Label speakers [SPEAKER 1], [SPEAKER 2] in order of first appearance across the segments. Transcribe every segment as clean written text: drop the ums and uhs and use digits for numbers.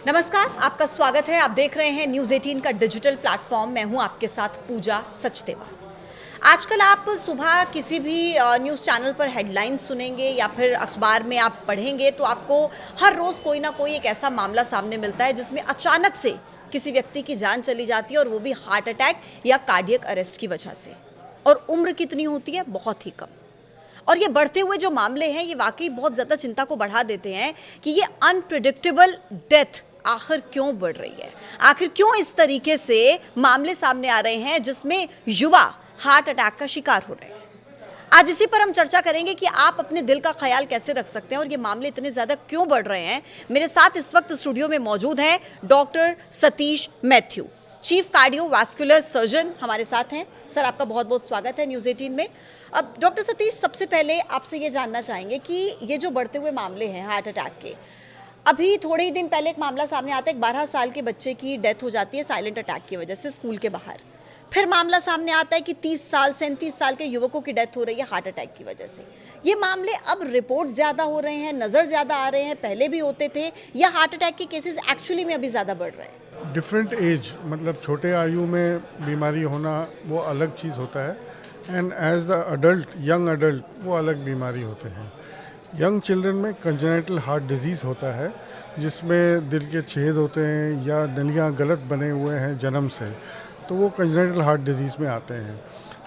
[SPEAKER 1] नमस्कार, आपका स्वागत है। आप देख रहे हैं न्यूज़ 18 का डिजिटल प्लेटफॉर्म। मैं हूं आपके साथ पूजा सचदेवा। आजकल आप सुबह किसी भी न्यूज़ चैनल पर हेडलाइंस सुनेंगे या फिर अखबार में आप पढ़ेंगे तो आपको हर रोज़ कोई ना कोई एक ऐसा मामला सामने मिलता है जिसमें अचानक से किसी व्यक्ति की जान चली जाती है और वो भी हार्ट अटैक या कार्डियक अरेस्ट की वजह से। और उम्र कितनी होती है? बहुत ही कम। और ये बढ़ते हुए जो मामले हैं ये वाकई बहुत ज़्यादा चिंता को बढ़ा देते हैं कि ये अनप्रिडिक्टेबल डेथ आखिर क्यों बढ़ रही है, आखिर क्यों इस तरीके से मामले सामने आ रहे हैं जिसमें युवा हार्ट अटैक का शिकार हो रहे हैं। आज इसी पर हम चर्चा करेंगे कि आप अपने दिल का ख्याल कैसे रख सकते हैं और ये मामले इतने ज़्यादा क्यों बढ़ रहे हैं। मेरे साथ इस वक्त स्टूडियो में मौजूद हैं doctor Satish Matthew, chief cardiovascular surgeon हमारे साथ हैं। सर, आपका बहुत बहुत स्वागत है न्यूज़ 18 में। अब डॉक्टर सतीश, सबसे पहले आपसे ये जानना चाहेंगे कि ये जो बढ़ते हुए मामले हैं हार्ट अटैक के, अभी थोड़े ही दिन पहले एक मामला सामने आता है, एक 12 साल के बच्चे की डेथ हो जाती है साइलेंट अटैक की वजह से स्कूल के बाहर। फिर मामला सामने आता है कि 30 साल 37 साल के युवकों की डेथ हो रही है हार्ट अटैक की वजह से। ये मामले अब रिपोर्ट ज़्यादा हो रहे हैं, नज़र ज़्यादा आ रहे हैं, पहले भी होते थे, या हार्ट अटैक के केसेस एक्चुअली में अभी ज़्यादा बढ़ रहे हैं?
[SPEAKER 2] डिफरेंट एज, मतलब छोटे आयु में बीमारी होना वो अलग चीज़ होता है, and as the adult, young adult, वो अलग बीमारी होते हैं। यंग चिल्ड्रन में कंजेनिटल हार्ट डिजीज़ होता है जिसमें दिल के छेद होते हैं या नलियाँ गलत बने हुए हैं जन्म से, तो वो कंजेनिटल हार्ट डिजीज़ में आते हैं।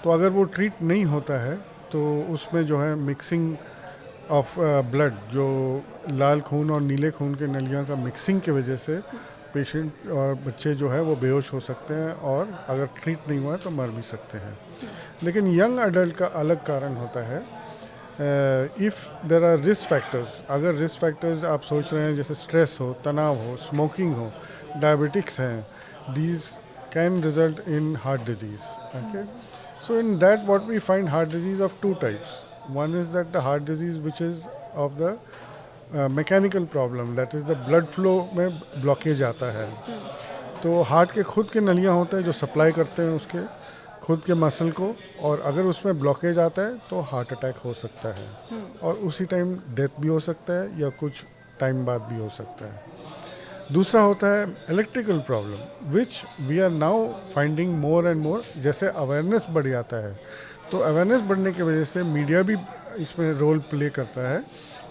[SPEAKER 2] तो अगर वो ट्रीट नहीं होता है तो उसमें जो है मिक्सिंग ऑफ ब्लड, जो लाल खून और नीले खून के नलियाँ का मिक्सिंग की वजह से पेशेंट और बच्चे जो है वो बेहोश हो सकते हैं और अगर ट्रीट नहीं हुआ है तो मर भी सकते हैं। लेकिन यंग अडल्ट का अलग कारण होता है। If there are risk factors, अगर रिस्क फैक्टर्स आप सोच रहे हैं जैसे स्ट्रेस हो, तनाव हो, स्मोकिंग हो, डायबिटिक्स हैं, these can result in heart disease. Okay, so in that what we find heart disease of two types. One is that the heart disease which is of the mechanical problem, that is the blood flow में blockage आता है। तो heart के खुद के नलियाँ होते हैं जो सप्लाई करते हैं उसके खुद के मसल को, और अगर उसमें ब्लॉकेज आता है तो हार्ट अटैक हो सकता है और उसी टाइम डेथ भी हो सकता है या कुछ टाइम बाद भी हो सकता है। दूसरा होता है electrical problem, which we are now finding more and more. जैसे अवेयरनेस बढ़ जाता है तो अवेयरनेस बढ़ने की वजह से मीडिया भी इसमें रोल प्ले करता है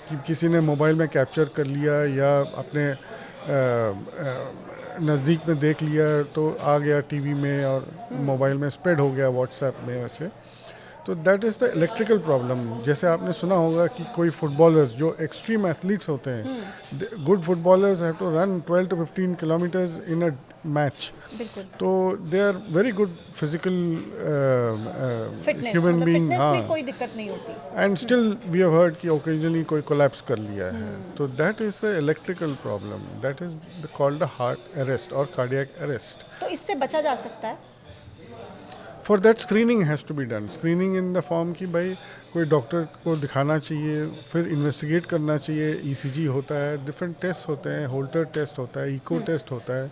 [SPEAKER 2] कि किसी ने मोबाइल में कैप्चर कर लिया या अपने नज़दीक में देख लिया तो आ गया टीवी में और मोबाइल में स्प्रेड हो गया, व्हाट्सएप में वैसे। तो that is the electrical problem. जैसे आपने सुना होगा कि कोई फुटबॉलर्स जो एक्सट्रीम एथलीट्स होते हैं, good footballers have to run 12 to 15 kilometres in a match. तो they are very good physical human being, हाँ,
[SPEAKER 1] कोई दिक्कत नहीं होती।
[SPEAKER 2] And still we have heard कि ओकेजनली कोई कोलैप्स कर लिया है। तो that is a electrical problem, that is called the heart arrest और कार्डियक अरेस्ट।
[SPEAKER 1] तो इससे बचा जा सकता है?
[SPEAKER 2] For that screening has to be done. Screening in the form कि भाई कोई डॉक्टर को दिखाना चाहिए, फिर इन्वेस्टिगेट करना चाहिए। ईसीजी होता है, डिफरेंट टेस्ट होते हैं, होल्टर टेस्ट होता है, इको टेस्ट होता है,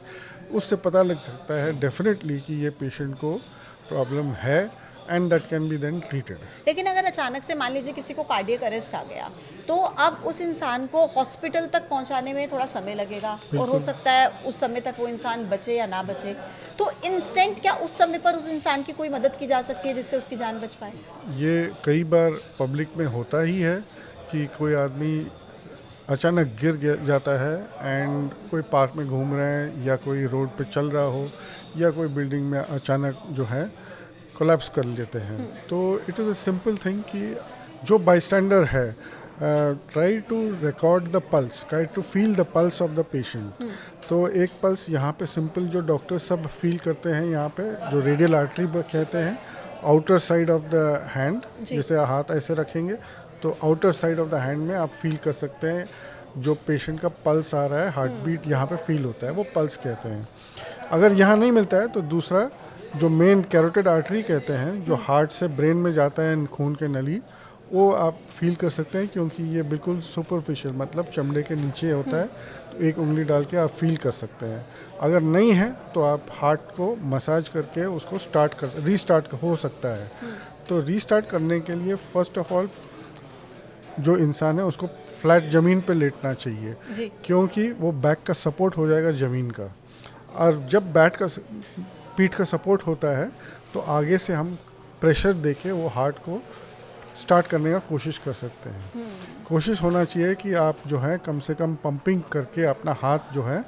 [SPEAKER 2] उससे पता लग सकता है डेफिनेटली कि ये पेशेंट को प्रॉब्लम है and that can be then treated.
[SPEAKER 1] लेकिन अगर अचानक से मान लीजिए किसी को कार्डियक अरेस्ट आ गया तो अब उस इंसान को हॉस्पिटल तक पहुंचाने में थोड़ा समय लगेगा और हो सकता है उस समय तक वो इंसान बचे या ना बचे। तो इंस्टेंट क्या उस समय पर उस इंसान की कोई मदद की जा सकती है जिससे उसकी जान बच पाए?
[SPEAKER 2] ये कई बार पब्लिक में होता ही है कि कोई आदमी अचानक जाता है एंड कोई पार्क में घूम रहे हैं या कोई रोड पे चल रहा हो या कोई बिल्डिंग में अचानक जो है कोलैप्स कर लेते हैं। तो it is a simple thing कि जो बाईस्टैंडर है, try to record the pulse, try to feel the pulse of the patient. तो एक पल्स यहाँ पे सिंपल जो डॉक्टर सब फील करते हैं, यहाँ पे जो रेडियल आर्टरी कहते हैं, outer side of the hand, जैसे हाथ ऐसे रखेंगे तो outer side of the hand में आप फील कर सकते हैं जो पेशेंट का पल्स आ रहा है, हार्ट बीट यहाँ पे फील होता है, वो पल्स कहते हैं। अगर यहाँ नहीं मिलता है तो दूसरा जो मेन कैरोटिड आर्टरी कहते हैं, जो हार्ट से ब्रेन में जाता है खून के नली, वो आप फील कर सकते हैं क्योंकि ये बिल्कुल सुपरफिशियल, मतलब चमड़े के नीचे होता है। तो एक उंगली डाल के आप फील कर सकते हैं। अगर नहीं है तो आप हार्ट को मसाज करके उसको रीस्टार्ट हो सकता है। तो रीस्टार्ट करने के लिए फर्स्ट ऑफ ऑल जो इंसान है उसको फ्लैट ज़मीन पे लेटना चाहिए,
[SPEAKER 1] जी।
[SPEAKER 2] क्योंकि वो बैक का सपोर्ट हो जाएगा ज़मीन का। और जब पीठ का सपोर्ट होता है तो आगे से हम प्रेशर देके वो हार्ट को स्टार्ट करने का कोशिश कर सकते हैं। कोशिश होना चाहिए कि आप जो है कम से कम पंपिंग करके अपना हाथ जो है,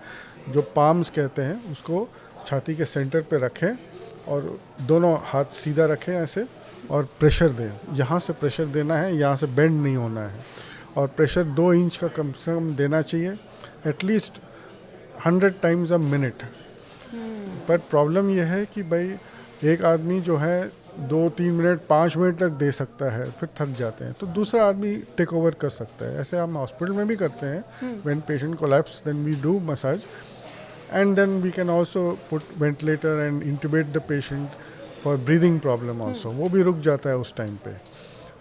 [SPEAKER 2] जो पाम्स कहते हैं, उसको छाती के सेंटर पे रखें और दोनों हाथ सीधा रखें ऐसे और प्रेशर दें। यहाँ से प्रेशर देना है, यहाँ से बेंड नहीं होना है। और प्रेशर 2 इंच का कम से कम देना चाहिए, एटलीस्ट 100 टाइम्स अ मिनट। पर प्रॉब्लम यह है कि भाई एक आदमी जो है 2-3 मिनट 5 मिनट तक दे सकता है, फिर थक जाते हैं, तो दूसरा आदमी टेक ओवर कर सकता है। ऐसे हम हॉस्पिटल में भी करते हैं। When patient collapse then we do massage and then we can also put ventilator and intubate the patient for breathing problem also, वो भी रुक जाता है उस टाइम पे।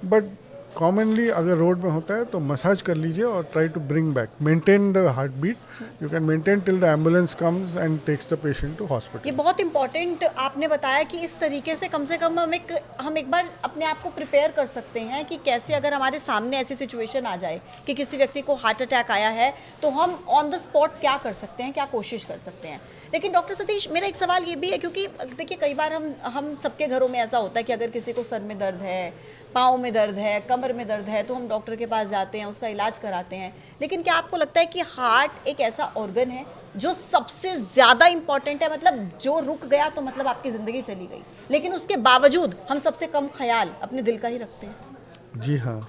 [SPEAKER 2] बट कॉमनली अगर रोड में होता है तो मसाज कर लीजिए और try to bring back, maintain the heart beat. You can maintain till the ambulance comes and takes the patient to hospital.
[SPEAKER 1] ये बहुत इंपॉर्टेंट आपने बताया कि इस तरीके से कम हम एक बार अपने आप को प्रिपेयर कर सकते हैं कि कैसे अगर हमारे सामने ऐसी सिचुएशन आ जाए कि किसी व्यक्ति को हार्ट अटैक आया है तो हम ऑन द स्पॉट क्या कर सकते हैं, क्या कोशिश कर सकते हैं। लेकिन डॉक्टर सतीश, मेरा एक सवाल ये भी है, क्योंकि देखिए कई बार हम सबके घरों में ऐसा होता है कि अगर किसी को सर में दर्द है, पाँव में दर्द है, कमर में दर्द है, तो हम डॉक्टर के पास जाते हैं, उसका इलाज कराते हैं। लेकिन क्या आपको लगता है कि हार्ट एक ऐसा ऑर्गन है जो सबसे ज़्यादा इम्पॉर्टेंट है, मतलब जो रुक गया तो मतलब आपकी ज़िंदगी चली गई, लेकिन उसके बावजूद हम सबसे कम ख्याल अपने दिल का ही रखते हैं?
[SPEAKER 2] जी हाँ,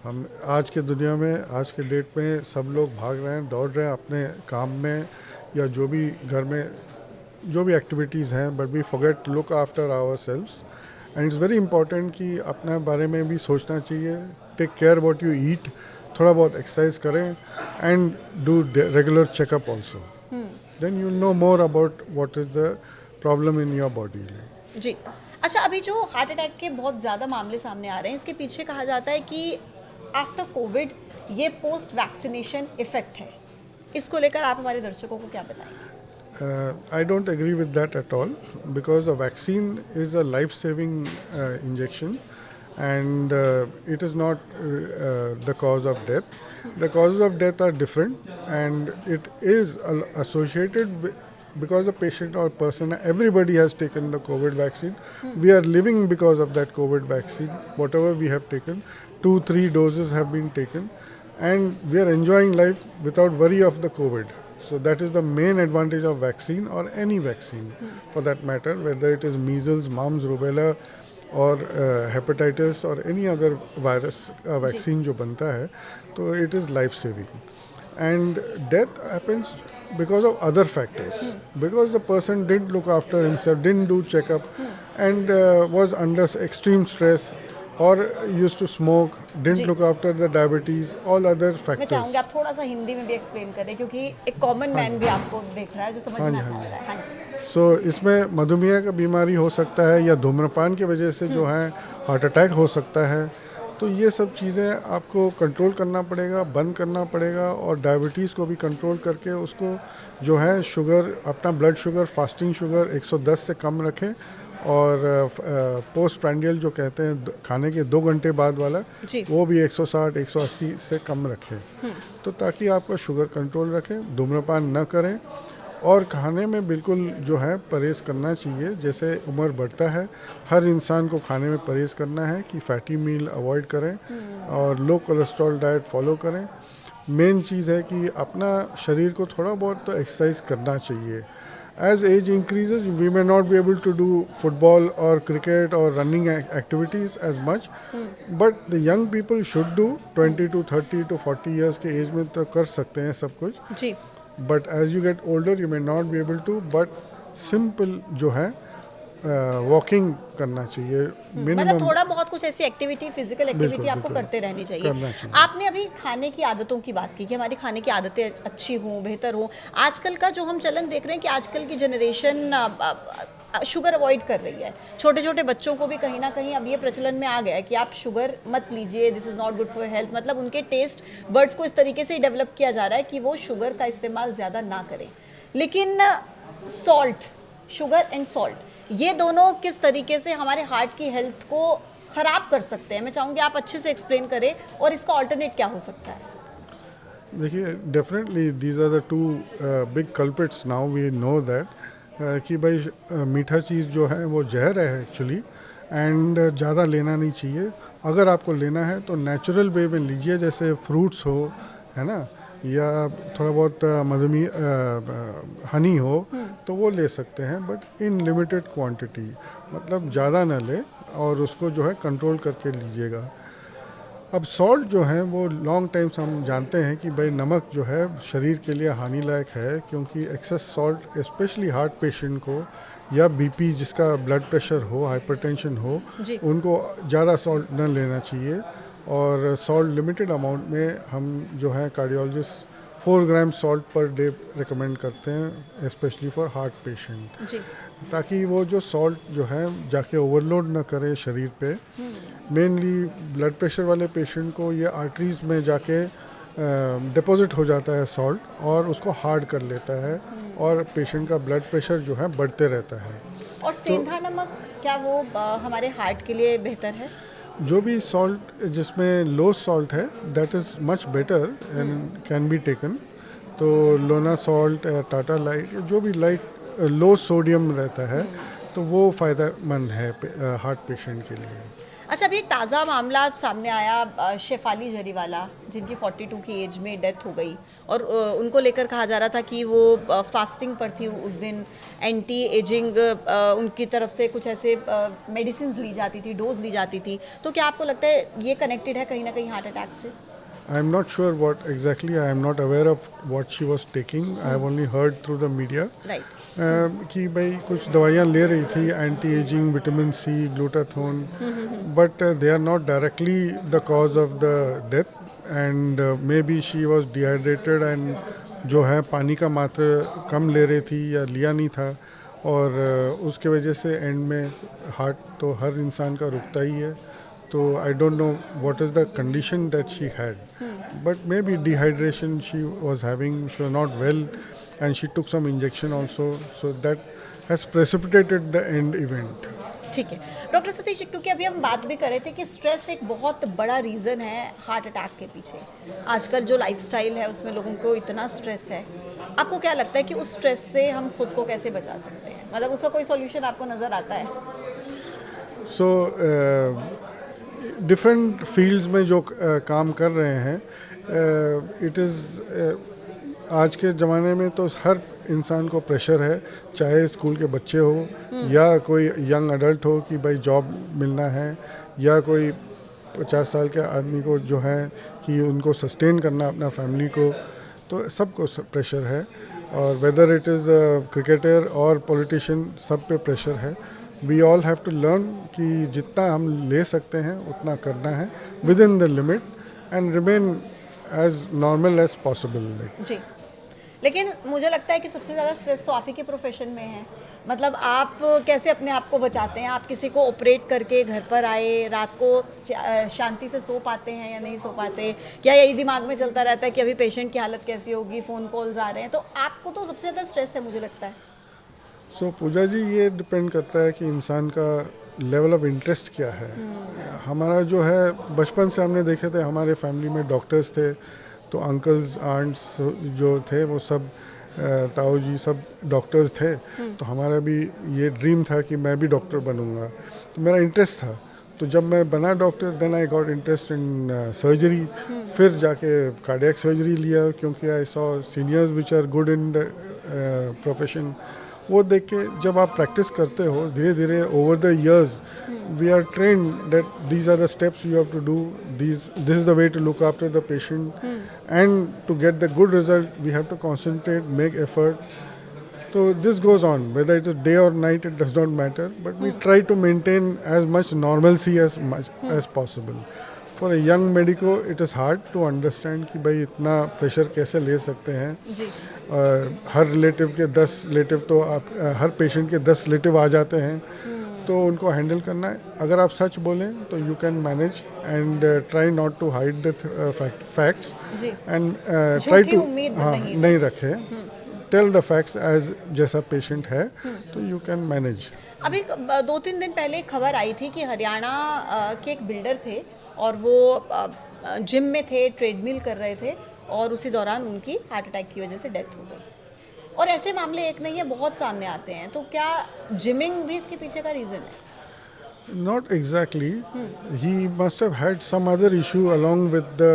[SPEAKER 2] हम आज के दुनिया में, आज के डेट में सब लोग भाग रहे हैं, दौड़ रहे हैं अपने काम में या जो भी घर में जो भी एक्टिविटीज़ हैं, but we forget to look after our selves. And it's very important कि अपने बारे में भी सोचना चाहिए। Take care what you eat, थोड़ा बहुत एक्सरसाइज करें and do regular checkup also, then you know more about what is the problem in your body.
[SPEAKER 1] जी। अच्छा, अभी जो हार्ट अटैक के बहुत ज़्यादा मामले सामने आ रहे हैं, इसके पीछे कहा जाता है कि आफ्टर कोविड ये पोस्ट वैक्सीनेशन इफेक्ट है। इसको लेकर आप हमारे दर्शकों को क्या बताएंगे?
[SPEAKER 2] I don't agree with that at all, because a vaccine is a life-saving injection, and it is not the cause of death. The causes of death are different, and it is associated with, because the patient or person, everybody has taken the COVID vaccine. We are living because of that COVID vaccine. Whatever we have taken, 2-3 doses have been taken, and we are enjoying life without worry of the COVID. So that is the main advantage of vaccine, or any vaccine for that matter, whether it is measles, mumps, rubella or hepatitis or any other virus vaccine जो बनता है, तो it is life saving. And death happens because of other factors, because the person didn't look after himself, didn't do checkup, and was under extreme stress, or used to smoke, didn't look after the diabetes, all other
[SPEAKER 1] मैं
[SPEAKER 2] factors.
[SPEAKER 1] चाहूँगी आप थोड़ा सा हिंदी में भी explain करें, क्योंकि एक कॉमन मैन भी आपको देख रहा है जो समझना चाह रहा है। हाँ जी।
[SPEAKER 2] सो इसमें मधुमेह का बीमारी हो सकता है, या धूम्रपान की वजह से जो है हार्ट अटैक हो सकता है। तो ये सब चीज़ें आपको कंट्रोल करना पड़ेगा, बंद करना पड़ेगा, और डायबिटीज़ को भी कंट्रोल करके उसको जो है शुगर, अपना ब्लड शुगर, फास्टिंग शुगर 110 से कम रखें, और पोस्ट प्रैंडियल जो कहते हैं खाने के 2 घंटे बाद वाला, वो भी 160-180 से कम रखें, तो ताकि आपका शुगर कंट्रोल रखें। धूम्रपान न करें, और खाने में बिल्कुल जो है परहेज़ करना चाहिए। जैसे उम्र बढ़ता है, हर इंसान को खाने में परहेज़ करना है कि फैटी मील अवॉइड करें और लो कोलेस्ट्रॉल डाइट फॉलो करें। मेन चीज़ है कि अपना शरीर को थोड़ा बहुत तो एक्सरसाइज करना चाहिए। As age increases, we may not be able to do football or cricket or running activities as much, but the young people should do 20 to 30 to 40 years के एज में तो कर सकते हैं सब कुछ
[SPEAKER 1] जी।
[SPEAKER 2] But as you get older, you may not be able to, but simple जो है वॉकिंग करना चाहिए
[SPEAKER 1] मतलब
[SPEAKER 2] मिनिमम।
[SPEAKER 1] थोड़ा बहुत कुछ ऐसी एक्टिविटी, फिजिकल एक्टिविटी
[SPEAKER 2] बिल्कुल,
[SPEAKER 1] आपको
[SPEAKER 2] बिल्कुल।
[SPEAKER 1] करते रहनी
[SPEAKER 2] करना
[SPEAKER 1] चाहिए।
[SPEAKER 2] चाहिए।
[SPEAKER 1] आपने अभी खाने की आदतों की बात की कि हमारी खाने की आदतें अच्छी हों, बेहतर हों। आजकल का जो हम चलन देख रहे हैं कि आजकल की जनरेशन शुगर अवॉइड कर रही है। छोटे छोटे बच्चों को भी कहीं ना कहीं अब ये प्रचलन में आ गया है कि आप शुगर मत लीजिए, this is not good for health. मतलब उनके टेस्ट बर्ड्स को इस तरीके से डेवलप किया जा रहा है कि वो शुगर का इस्तेमाल ज़्यादा ना करें। लेकिन सॉल्ट, शुगर एंड सॉल्ट, ये दोनों किस तरीके से हमारे हार्ट की हेल्थ को ख़राब कर सकते हैं? मैं चाहूँगी आप अच्छे से एक्सप्लेन करें, और इसका ऑल्टरनेट क्या हो सकता है?
[SPEAKER 2] देखिए definitely these are the two big culprits now we know that कि भाई मीठा चीज़ जो है वो जहर है एक्चुअली, एंड ज़्यादा लेना नहीं चाहिए। अगर आपको लेना है तो नेचुरल वे में लीजिए, जैसे फ्रूट्स हो, है ना, या थोड़ा बहुत हनी हो तो वो ले सकते हैं, बट इन लिमिटेड क्वांटिटी, मतलब ज़्यादा ना ले और उसको जो है कंट्रोल करके लीजिएगा। अब सॉल्ट जो है वो लॉन्ग टाइम से हम जानते हैं कि भाई नमक जो है शरीर के लिए हानि लायक है, क्योंकि excess salt specially heart patient को या बीपी, जिसका ब्लड प्रेशर हो, हाइपरटेंशन हो,
[SPEAKER 1] जी।
[SPEAKER 2] उनको ज़्यादा सॉल्ट न लेना चाहिए। और सॉल्ट लिमिटेड अमाउंट में हम जो है कार्डियोलॉजिस्ट 4 ग्राम सॉल्ट पर डे रिकमेंड करते हैं, स्पेशली फॉर हार्ट पेशेंट,
[SPEAKER 1] जी।
[SPEAKER 2] ताकि वो जो सॉल्ट जो है जाके ओवरलोड ना करे शरीर पे। मेनली ब्लड प्रेशर वाले पेशेंट को ये आर्टरीज में जाके डिपॉजिट हो जाता है सॉल्ट, और उसको हार्ड कर लेता है, और पेशेंट का ब्लड प्रेशर जो है बढ़ते रहता है।
[SPEAKER 1] और सेंधा नमक क्या वो हमारे हार्ट के लिए बेहतर है?
[SPEAKER 2] जो भी सॉल्ट जिसमें लो सॉल्ट है that is much better and can be taken. तो लोना सॉल्ट, टाटा लाइट, जो भी लाइट लो सोडियम रहता है तो वो फ़ायदेमंद है हार्ट पेशेंट के लिए।
[SPEAKER 1] अच्छा, अभी एक ताज़ा मामला सामने आया, शेफाली जरीवाला जिनकी 42 की एज में डेथ हो गई, और उनको लेकर कहा जा रहा था कि वो फास्टिंग पर थी उस दिन, एंटी एजिंग उनकी तरफ से कुछ ऐसे मेडिसिन ली जाती थी, डोज ली जाती थी। तो क्या आपको लगता है ये कनेक्टेड है कहीं ना कहीं हार्ट अटैक से?
[SPEAKER 2] I am not sure what exactly. I am not aware of what she was taking. I have only heard through the media.
[SPEAKER 1] Right.
[SPEAKER 2] कि भाई कुछ दवाइयाँ ले रही थी, anti ageing, vitamin C, glutathione, but they are not directly the cause of the death, and may be she was dehydrated, and जो है पानी का मात्रा कम ले रही थी या लिया नहीं था, और उसके वजह से एंड में हार्ट तो हर इंसान का रुकता ही है। तो I don't know what is the condition that she had, but maybe dehydration she was having, she was not well, and she took some injection also, so that has precipitated the end event.
[SPEAKER 1] ठीक है doctor Satish ji, क्योंकि अभी हम बात भी कर रहे थे कि स्ट्रेस एक बहुत बड़ा रीज़न है हार्ट अटैक के पीछे। आजकल जो लाइफस्टाइल है उसमें लोगों को इतना स्ट्रेस है, आपको क्या लगता है कि उस स्ट्रेस से हम खुद को कैसे बचा सकते हैं? मतलब उसका कोई सॉल्यूशन आपको नज़र आता है?
[SPEAKER 2] So डिफरेंट फील्ड्स में जो काम कर रहे हैं, इट इज़ आज के ज़माने में तो हर इंसान को प्रेशर है, चाहे स्कूल के बच्चे हो या कोई यंग अडल्ट हो कि भाई जॉब मिलना है, या कोई 50 साल के आदमी को जो है कि उनको सस्टेन करना अपना फैमिली को, तो सबको प्रेशर है। और वेदर इट इज़ क्रिकेटर और पॉलिटिशियन, सब पे प्रेशर है। We all have to learn कि जितना हम ले सकते हैं उतना करना है within the limit, and remain as normal as possible.
[SPEAKER 1] जी, लेकिन मुझे लगता है कि सबसे ज़्यादा स्ट्रेस तो आप ही के प्रोफेशन में है। मतलब आप कैसे अपने आप को बचाते हैं? आप किसी को ऑपरेट करके घर पर आए, रात को शांति से सो पाते हैं या नहीं सो पाते, या यही दिमाग में चलता रहता है कि अभी पेशेंट की हालत कैसी होगी, फ़ोन कॉल्स आ रहे हैं? तो आपको तो सबसे ज़्यादा स्ट्रेस है मुझे लगता है।
[SPEAKER 2] सो पूजा जी, ये डिपेंड करता है कि इंसान का लेवल ऑफ इंटरेस्ट क्या है। हमारा जो है बचपन से हमने देखे थे, हमारे फैमिली में डॉक्टर्स थे, तो अंकल्स आंट्स जो थे वो सब ताऊ जी सब डॉक्टर्स थे, तो हमारा भी ये ड्रीम था कि मैं भी डॉक्टर बनूंगा, तो मेरा इंटरेस्ट था। तो जब मैं बना doctor, then I got interest in surgery, फिर जाके कार्डियक सर्जरी लिया, क्योंकि I saw seniors which are good in the profession. वो देख के जब आप प्रैक्टिस करते हो धीरे धीरे over the years, we are trained that these are the steps you have to do, this is the way to look after the patient, and to get the good result we have to concentrate, make effort. So this goes on, whether it is day or night, it does not matter, but we try to maintain as much normalcy as possible. For a young medico, it is hard to understand कि भाई इतना pressure कैसे ले सकते हैं।
[SPEAKER 1] जी।
[SPEAKER 2] हर relative के 10 relative तो आप हर पेशेंट के 10 रिलेटिव आ जाते हैं, तो उनको हैंडल करना है। अगर आप सच बोलें तो you can manage, and try not to hide the facts, and try to नहीं रखें, टेल द फैक्ट्स एज जैसा पेशेंट है, तो यू कैन मैनेज।
[SPEAKER 1] अभी 2-3 दिन पहले एक खबर आई थी कि हरियाणा के एक बिल्डर थे और वो जिम में थे, ट्रेडमिल कर रहे थे, और उसी दौरान उनकी हार्ट अटैक की वजह से डेथ हो गई। और ऐसे मामले एक नहीं है, बहुत सामने आते हैं। तो क्या जिमिंग भी इसके पीछे का रीज़न है?
[SPEAKER 2] Not exactly. He must have had some other issue along with the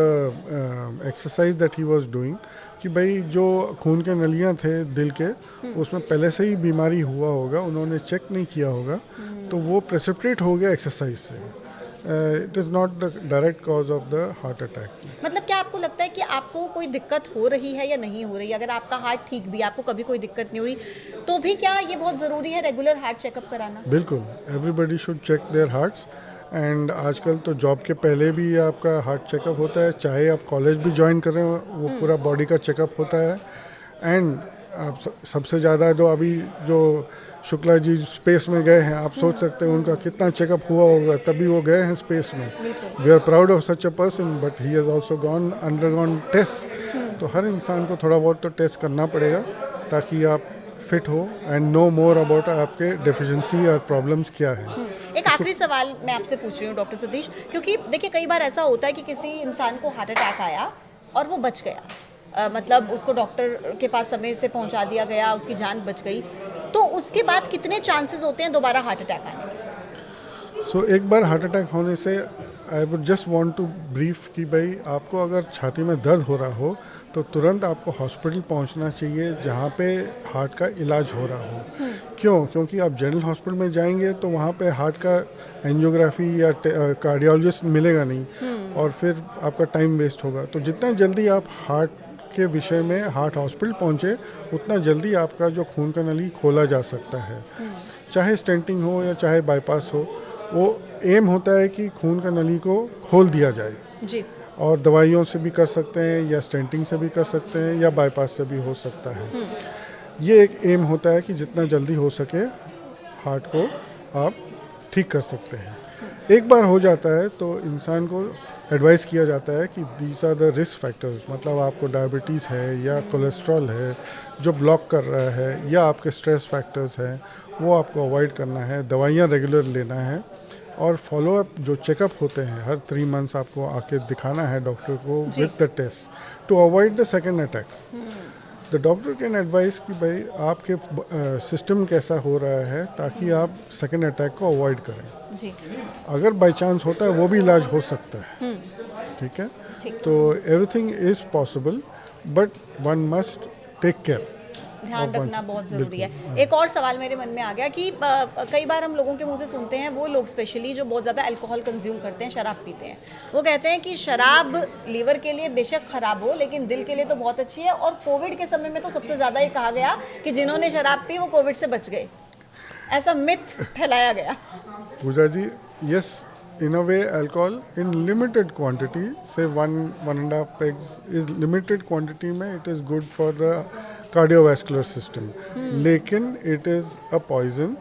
[SPEAKER 2] exercise that he was doing. कि भाई जो खून के नलियाँ थे दिल के, उसमें पहले से ही बीमारी हुआ होगा, उन्होंने चेक नहीं किया होगा, तो वो प्रेसिपिटेट हो गया एक्सरसाइज से। It is not the direct cause of the heart attack.
[SPEAKER 1] मतलब क्या आपको लगता है कि आपको कोई दिक्कत हो रही है या नहीं हो रही? अगर आपका हार्ट ठीक भी, आपको कभी कोई दिक्कत नहीं हुई, तो भी क्या ये बहुत ज़रूरी है रेगुलर हार्ट चेकअप कराना?
[SPEAKER 2] बिल्कुल, everybody should check their hearts. And आजकल तो जॉब के पहले भी आपका हार्ट चेकअप होता है, चाहे आप कॉलेज भी ज्वाइन कर रहे हो, वो पूरा बॉडी का चेकअप होता है। एंड आप सबसे ज़्यादा जो अभी जो शुक्ला जी स्पेस में गए हैं, आप सोच सकते हैं उनका कितना चेकअप हुआ होगा, तभी वो गए हैं स्पेस में। We are proud of such a person, but he has also gone undergone test. तो हर इंसान को थोड़ा बहुत तो टेस्ट करना पड़ेगा ताकि आप फिट हो एंड नो मोर अबाउट आपके डेफिशिएंसी और प्रॉब्लम्स क्या है।
[SPEAKER 1] एक आखिरी सवाल मैं आपसे पूछ रही हूँ डॉक्टर सतीश, क्योंकि देखिए कई बार ऐसा होता है कि किसी इंसान को हार्ट अटैक आया और वो बच गया, मतलब उसको डॉक्टर के पास समय से पहुंचा दिया गया, उसकी जान बच गई, तो उसके बाद कितने चांसेस होते हैं दोबारा हार्ट अटैक आने के?
[SPEAKER 2] सो एक बार हार्ट अटैक होने से I would just want to brief कि भाई आपको अगर छाती में दर्द हो रहा हो तो तुरंत आपको हॉस्पिटल पहुंचना चाहिए जहां पे हार्ट का इलाज हो रहा हो। क्यों? क्योंकि आप जनरल हॉस्पिटल में जाएंगे तो वहां पे हार्ट का एंजियोग्राफी या कार्डियोलॉजिस्ट मिलेगा नहीं और फिर आपका टाइम वेस्ट होगा। तो जितना जल्दी आप हार्ट के विषय में हार्ट हॉस्पिटल पहुंचे, उतना जल्दी आपका जो खून का नली खोला जा सकता है। चाहे स्टेंटिंग हो या चाहे बाईपास हो, वो एम होता है कि खून का नली को खोल दिया जाए
[SPEAKER 1] जी।
[SPEAKER 2] और दवाइयों से भी कर सकते हैं या स्टेंटिंग से भी कर सकते हैं या बाईपास से भी हो सकता है। ये एक एम होता है कि जितना जल्दी हो सके हार्ट को आप ठीक कर सकते हैं। एक बार हो जाता है तो इंसान को एडवाइस किया जाता है कि these are the risk factors, मतलब आपको डायबिटीज़ है या कोलेस्ट्रॉल है जो ब्लॉक कर रहा है या आपके स्ट्रेस फैक्टर्स हैं, वो आपको अवॉइड करना है, दवाइयाँ रेगुलर लेना है और फॉलोअप जो चेकअप होते हैं हर 3 मंथ्स आपको आके दिखाना है डॉक्टर को with the test to avoid the second attack. The doctor can advise कि भाई आपके सिस्टम कैसा हो रहा है ताकि आप सेकेंड अटैक को अवॉइड करें।
[SPEAKER 1] जी।
[SPEAKER 2] अगर बाई चांस होता है वो भी इलाज हो सकता है। ठीक है, तो everything is possible but one must take care,
[SPEAKER 1] ध्यान रखना बहुत ज़रूरी है। एक और सवाल मेरे मन में आ गया कि कई बार हम लोगों के मुंह से सुनते हैं, वो लोग स्पेशली जो बहुत ज़्यादा अल्कोहल कंज्यूम करते हैं, शराब पीते हैं, वो कहते हैं कि शराब लीवर के लिए बेशक ख़राब हो लेकिन दिल के लिए तो बहुत अच्छी है। और कोविड के समय में तो सबसे ज़्यादा ये कहा गया कि जिन्होंने शराब पी वो कोविड से बच गए, ऐसा मिथ फैलाया गया।
[SPEAKER 2] पूजा जी, yes, in a way alcohol in limited quantity, say 1.5 pegs is limited quantity में it is good for the cardiovascular system, लेकिन it is a poison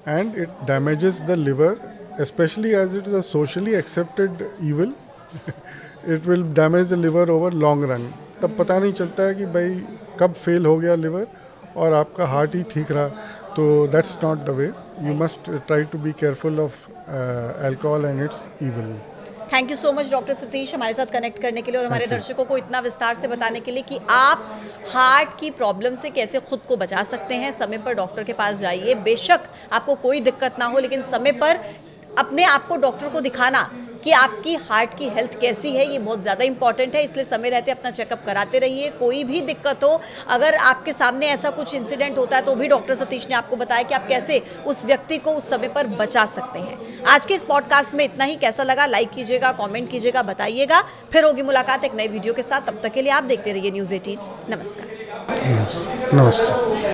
[SPEAKER 2] and it damages the liver, especially as it is a socially accepted evil. It will damage the liver over long run. तब पता नहीं चलता है कि भाई कब fail हो गया लिवर और आपका हार्ट ही ठीक रहा, तो that's not the way. You must try to be careful of alcohol and it's evil.
[SPEAKER 1] Thank you so much doctor Satish हमारे साथ कनेक्ट करने के लिए और हमारे दर्शकों को इतना विस्तार से बताने के लिए कि आप हार्ट की प्रॉब्लम से कैसे खुद को बचा सकते हैं। समय पर डॉक्टर के पास जाइए, बेशक आपको कोई दिक्कत ना हो लेकिन समय पर अपने आप को डॉक्टर को दिखाना कि आपकी हार्ट की हेल्थ कैसी है, ये बहुत ज़्यादा इंपॉर्टेंट है। इसलिए समय रहते अपना चेकअप कराते रहिए। कोई भी दिक्कत हो, अगर आपके सामने ऐसा कुछ इंसिडेंट होता है तो भी डॉक्टर सतीश ने आपको बताया कि आप कैसे उस व्यक्ति को उस समय पर बचा सकते हैं। आज के इस पॉडकास्ट में इतना ही। कैसा लगा लाइक कीजिएगा, कॉमेंट कीजिएगा, बताइएगा। फिर होगी मुलाकात एक नए वीडियो के साथ। तब तक के लिए आप देखते रहिए न्यूज़ 18। नमस्कार।
[SPEAKER 2] नमस्ते।